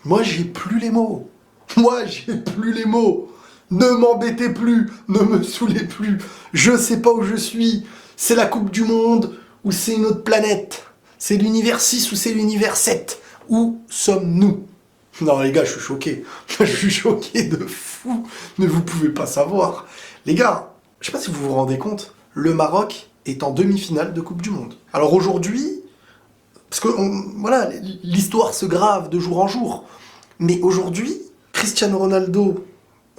Moi, j'ai plus les mots. Moi, j'ai plus les mots. Ne m'embêtez plus, ne me saoulez plus. Je sais pas où je suis. C'est la Coupe du Monde ou c'est une autre planète. C'est l'univers 6 ou c'est l'univers 7. Où sommes-nous? Non les gars, je suis choqué. Je suis choqué de fou. Mais vous pouvez pas savoir. Les gars, je sais pas si vous vous rendez compte, le Maroc est en demi-finale de Coupe du Monde. Alors aujourd'hui, parce que voilà, l'histoire se grave de jour en jour. Mais aujourd'hui, Cristiano Ronaldo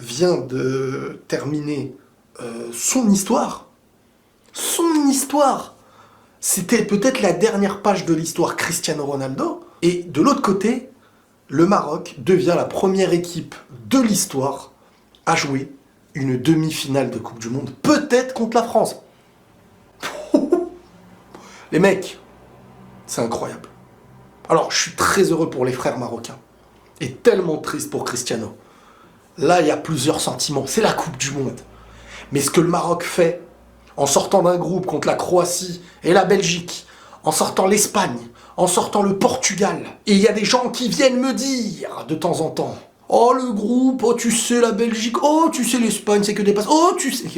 vient de terminer son histoire. Son histoire. C'était peut-être la dernière page de l'histoire Cristiano Ronaldo. Et de l'autre côté, le Maroc devient la première équipe de l'histoire à jouer une demi-finale de Coupe du Monde. Peut-être contre la France. Les mecs, c'est incroyable. Alors, je suis très heureux pour les frères marocains. Et tellement triste pour Cristiano. Là, il y a plusieurs sentiments. C'est la Coupe du Monde. Mais ce que le Maroc fait, en sortant d'un groupe contre la Croatie et la Belgique, en sortant l'Espagne, en sortant le Portugal, et il y a des gens qui viennent me dire de temps en temps, oh le groupe, oh tu sais la Belgique, oh tu sais l'Espagne, c'est que des passes, oh tu sais...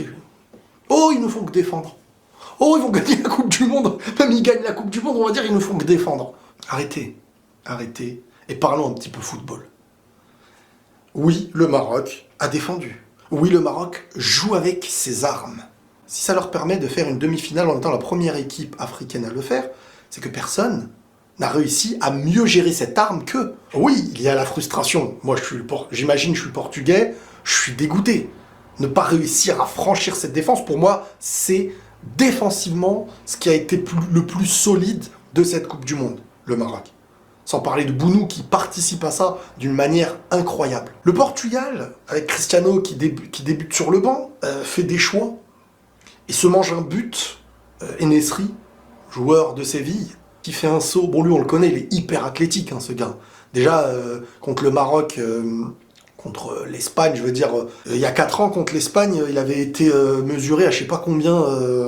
Oh ils ne font que défendre. Oh ils vont gagner la Coupe du Monde. Même ils gagnent la Coupe du Monde, on va dire ils ne font que défendre. Arrêtez, arrêtez, et parlons un petit peu football. Oui, le Maroc a défendu. Oui, le Maroc joue avec ses armes. Si ça leur permet de faire une demi-finale en étant la première équipe africaine à le faire, c'est que personne n'a réussi à mieux gérer cette arme qu'eux. Oui, il y a la frustration. Moi, j'imagine, je suis portugais, je suis dégoûté. Ne pas réussir à franchir cette défense, pour moi, c'est défensivement ce qui a été le plus solide de cette Coupe du Monde, le Maroc. Sans parler de Bounou qui participe à ça d'une manière incroyable. Le Portugal, avec Cristiano qui débute sur le banc, fait des choix et se mange un but. En-Nesyri, joueur de Séville, qui fait un saut. Bon, lui, on le connaît, il est hyper athlétique, hein, ce gars. Déjà, contre le Maroc, contre l'Espagne, je veux dire, il y a 4 ans, contre l'Espagne, il avait été mesuré à je sais pas combien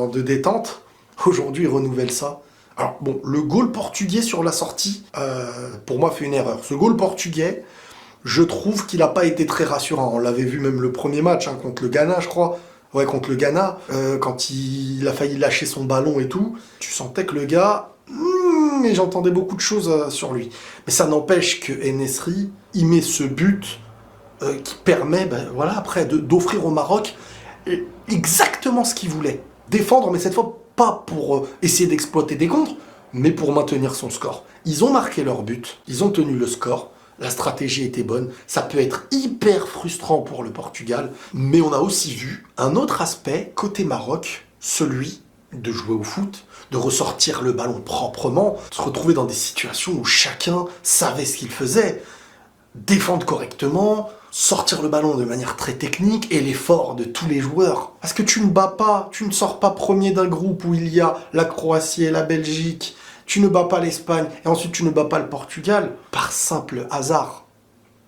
de détente. Aujourd'hui, il renouvelle ça. Alors, bon, le goal portugais sur la sortie, pour moi, fait une erreur. Ce goal portugais, je trouve qu'il n'a pas été très rassurant. On l'avait vu même le premier match, hein, contre le Ghana, je crois. Ouais, contre le Ghana, quand il a failli lâcher son ballon et tout, tu sentais que le gars... mais j'entendais beaucoup de choses sur lui. Mais ça n'empêche que En-Nesyri, il met ce but qui permet, voilà, après, d'offrir au Maroc exactement ce qu'il voulait. Défendre, mais cette fois, pas pour essayer d'exploiter des contres, mais pour maintenir son score. Ils ont marqué leur but, ils ont tenu le score, la stratégie était bonne, ça peut être hyper frustrant pour le Portugal, mais on a aussi vu un autre aspect côté Maroc, celui de jouer au foot, de ressortir le ballon proprement, de se retrouver dans des situations où chacun savait ce qu'il faisait, défendre correctement, sortir le ballon de manière très technique et l'effort de tous les joueurs. Parce que tu ne sors pas premier d'un groupe où il y a la Croatie et la Belgique, tu ne bats pas l'Espagne et ensuite tu ne bats pas le Portugal par simple hasard.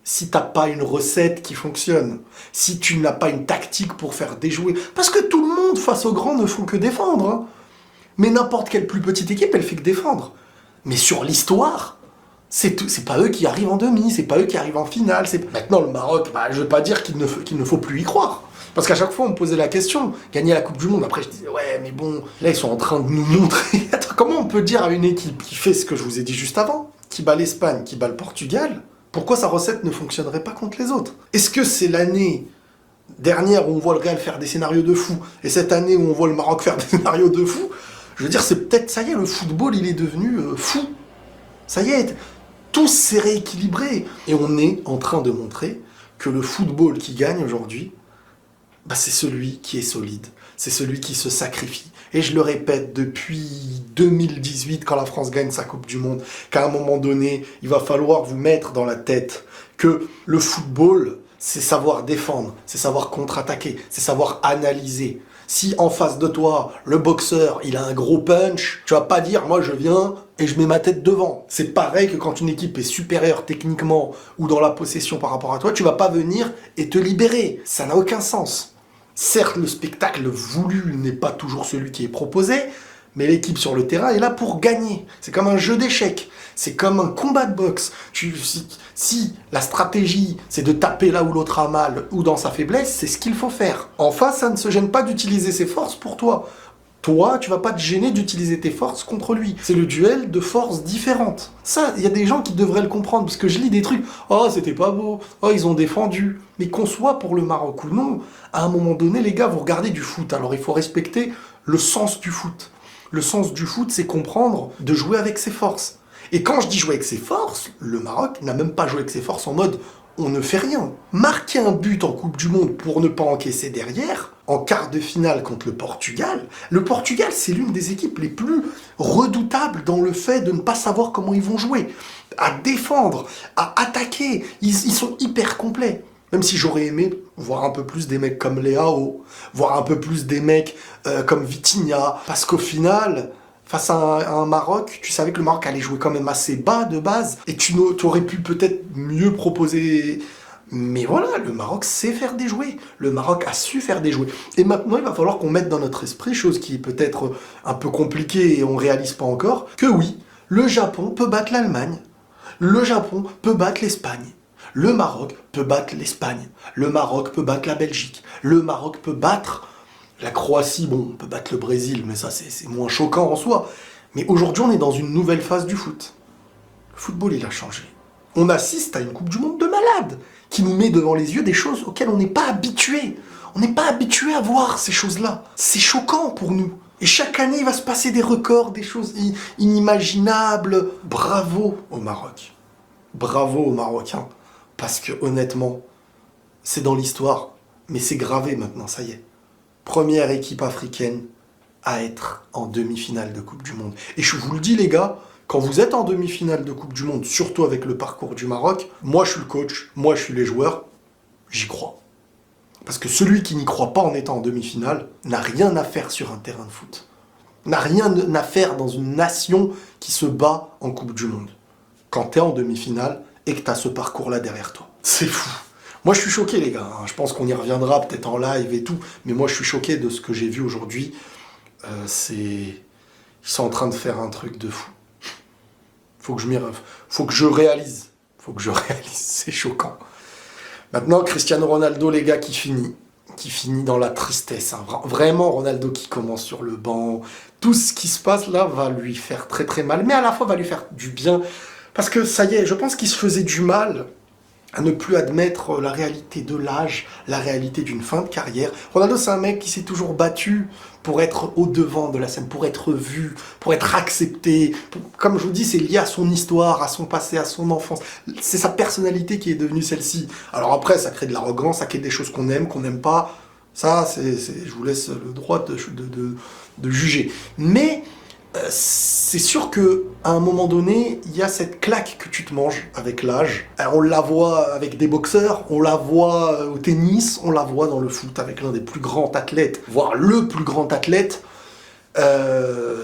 Si t'as pas une recette qui fonctionne, si tu n'as pas une tactique pour faire déjouer, parce que tout le monde face aux grands ne font que défendre, hein. Mais n'importe quelle plus petite équipe, elle fait que défendre. Mais sur l'histoire, c'est pas eux qui arrivent en demi, c'est pas eux qui arrivent en finale. Maintenant, le Maroc, je veux pas dire qu'il ne faut plus y croire. Parce qu'à chaque fois, on me posait la question, gagner la Coupe du Monde. Après, je disais, ouais, mais bon, là, ils sont en train de nous montrer. Attends, comment on peut dire à une équipe qui fait ce que je vous ai dit juste avant, qui bat l'Espagne, qui bat le Portugal, pourquoi sa recette ne fonctionnerait pas contre les autres? Est-ce que c'est l'année dernière où on voit le Real faire des scénarios de fou, et cette année où on voit le Maroc faire des scénarios de fou? Je veux dire, c'est peut-être, ça y est, le football, il est devenu fou. Ça y est, tout s'est rééquilibré. Et on est en train de montrer que le football qui gagne aujourd'hui, c'est celui qui est solide. C'est celui qui se sacrifie. Et je le répète depuis 2018, quand la France gagne sa Coupe du Monde, qu'à un moment donné, il va falloir vous mettre dans la tête que le football, c'est savoir défendre, c'est savoir contre-attaquer, c'est savoir analyser. Si en face de toi, le boxeur, il a un gros punch, tu vas pas dire, moi je viens et je mets ma tête devant. C'est pareil que quand une équipe est supérieure techniquement ou dans la possession par rapport à toi, tu vas pas venir et te libérer. Ça n'a aucun sens. Certes, le spectacle voulu n'est pas toujours celui qui est proposé, Mais l'équipe sur le terrain est là pour gagner. C'est comme un jeu d'échecs. C'est comme un combat de boxe. Si la stratégie, c'est de taper là où l'autre a mal ou dans sa faiblesse, c'est ce qu'il faut faire. En face, ça ne se gêne pas d'utiliser ses forces pour toi. Toi, tu vas pas te gêner d'utiliser tes forces contre lui. C'est le duel de forces différentes. Ça, il y a des gens qui devraient le comprendre, parce que je lis des trucs, oh, c'était pas beau, oh, ils ont défendu. Mais qu'on soit pour le Maroc ou non, à un moment donné, les gars, vous regardez du foot, alors il faut respecter le sens du foot. Le sens du foot, c'est comprendre de jouer avec ses forces. Et quand je dis jouer avec ses forces, le Maroc n'a même pas joué avec ses forces en mode on ne fait rien. Marquer un but en Coupe du Monde pour ne pas encaisser derrière, en quart de finale contre le Portugal, c'est l'une des équipes les plus redoutables dans le fait de ne pas savoir comment ils vont jouer. À défendre, à attaquer, ils sont hyper complets. Même si j'aurais aimé voir un peu plus des mecs comme Leao, voir un peu plus des mecs comme Vitinha, parce qu'au final, face à un Maroc, tu savais que le Maroc allait jouer quand même assez bas de base, et tu aurais pu peut-être mieux proposer. Mais voilà, le Maroc sait faire des jouets. Le Maroc a su faire des jouets. Et maintenant, il va falloir qu'on mette dans notre esprit, chose qui est peut-être un peu compliquée et on ne réalise pas encore, que oui, le Japon peut battre l'Allemagne. Le Japon peut battre l'Espagne. Le Maroc peut battre l'Espagne. Le Maroc peut battre la Belgique. Le Maroc peut battre la Croatie. Bon, on peut battre le Brésil, mais ça, c'est moins choquant en soi. Mais aujourd'hui, on est dans une nouvelle phase du foot. Le football, il a changé. On assiste à une Coupe du Monde de malades qui nous met devant les yeux des choses auxquelles on n'est pas habitué. On n'est pas habitué à voir ces choses-là. C'est choquant pour nous. Et chaque année, il va se passer des records, des choses inimaginables. Bravo au Maroc. Bravo aux Marocains. Parce que honnêtement, c'est dans l'histoire, mais c'est gravé maintenant, ça y est. Première équipe africaine à être en demi-finale de Coupe du Monde. Et je vous le dis les gars, quand vous êtes en demi-finale de Coupe du Monde, surtout avec le parcours du Maroc, moi je suis le coach, moi je suis les joueurs, j'y crois. Parce que celui qui n'y croit pas en étant en demi-finale n'a rien à faire sur un terrain de foot. N'a rien à faire dans une nation qui se bat en Coupe du Monde. Quand t'es en demi-finale et que t'as ce parcours-là derrière toi. C'est fou. Moi je suis choqué les gars, je pense qu'on y reviendra peut-être en live et tout, mais moi je suis choqué de ce que j'ai vu aujourd'hui. Ils sont en train de faire un truc de fou. Faut que je réalise, c'est choquant. Maintenant, Cristiano Ronaldo, les gars, qui finit dans la tristesse. Vraiment, Ronaldo qui commence sur le banc. Tout ce qui se passe là va lui faire très très mal, mais à la fois va lui faire du bien. Parce que ça y est, je pense qu'il se faisait du mal à ne plus admettre la réalité de l'âge, la réalité d'une fin de carrière. Ronaldo, c'est un mec qui s'est toujours battu pour être au devant de la scène, pour être vu, pour être accepté. Comme je vous dis, c'est lié à son histoire, à son passé, à son enfance. C'est sa personnalité qui est devenue celle-ci. Alors après, ça crée de l'arrogance, ça crée des choses qu'on aime, qu'on n'aime pas. Ça, je vous laisse le droit de juger. Mais c'est sûr que à un moment donné, il y a cette claque que tu te manges avec l'âge. On la voit avec des boxeurs, on la voit au tennis, on la voit dans le foot avec l'un des plus grands athlètes, voire le plus grand athlète.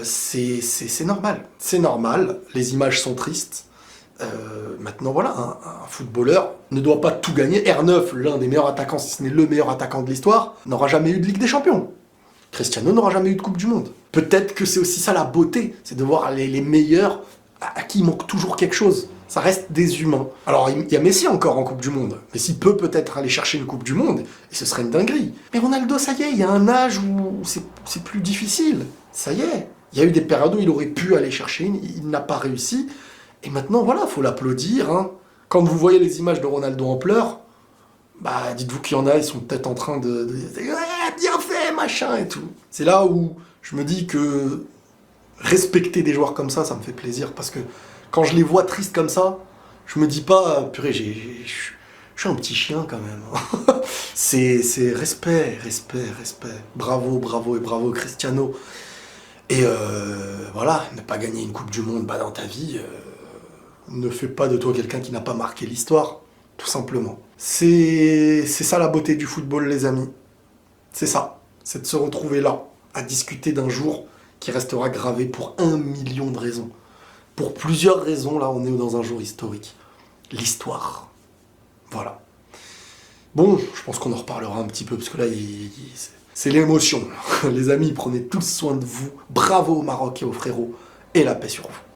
C'est normal. C'est normal, les images sont tristes. Maintenant voilà, un footballeur ne doit pas tout gagner. R9, l'un des meilleurs attaquants, si ce n'est le meilleur attaquant de l'histoire, n'aura jamais eu de Ligue des Champions. Cristiano n'aura jamais eu de Coupe du Monde. Peut-être que c'est aussi ça la beauté, c'est de voir les meilleurs à qui il manque toujours quelque chose. Ça reste des humains. Alors il y a Messi encore en Coupe du Monde. Messi peut peut-être aller chercher une Coupe du Monde, et ce serait une dinguerie. Mais Ronaldo, ça y est, il y a un âge où c'est plus difficile. Ça y est. Il y a eu des périodes où il aurait pu aller chercher, il n'a pas réussi. Et maintenant, voilà, faut l'applaudir. Quand vous voyez les images de Ronaldo en pleurs, bah dites-vous qu'il y en a, ils sont peut-être en train de bien fait, machin et tout. C'est là où je me dis que respecter des joueurs comme ça me fait plaisir, parce que quand je les vois tristes comme ça, je me dis pas, purée, je suis un petit chien quand même. c'est respect. Bravo et bravo Cristiano. Et voilà, ne pas gagner une Coupe du Monde dans ta vie ne fait pas de toi quelqu'un qui n'a pas marqué l'histoire, tout simplement. C'est ça la beauté du football, les amis. C'est ça. C'est de se retrouver là, à discuter d'un jour qui restera gravé pour 1 million de raisons. Pour plusieurs raisons, là, on est dans un jour historique. L'histoire. Voilà. Bon, je pense qu'on en reparlera un petit peu, parce que là, C'est l'émotion. Les amis, prenez tous soin de vous. Bravo au Maroc et aux frérots. Et la paix sur vous.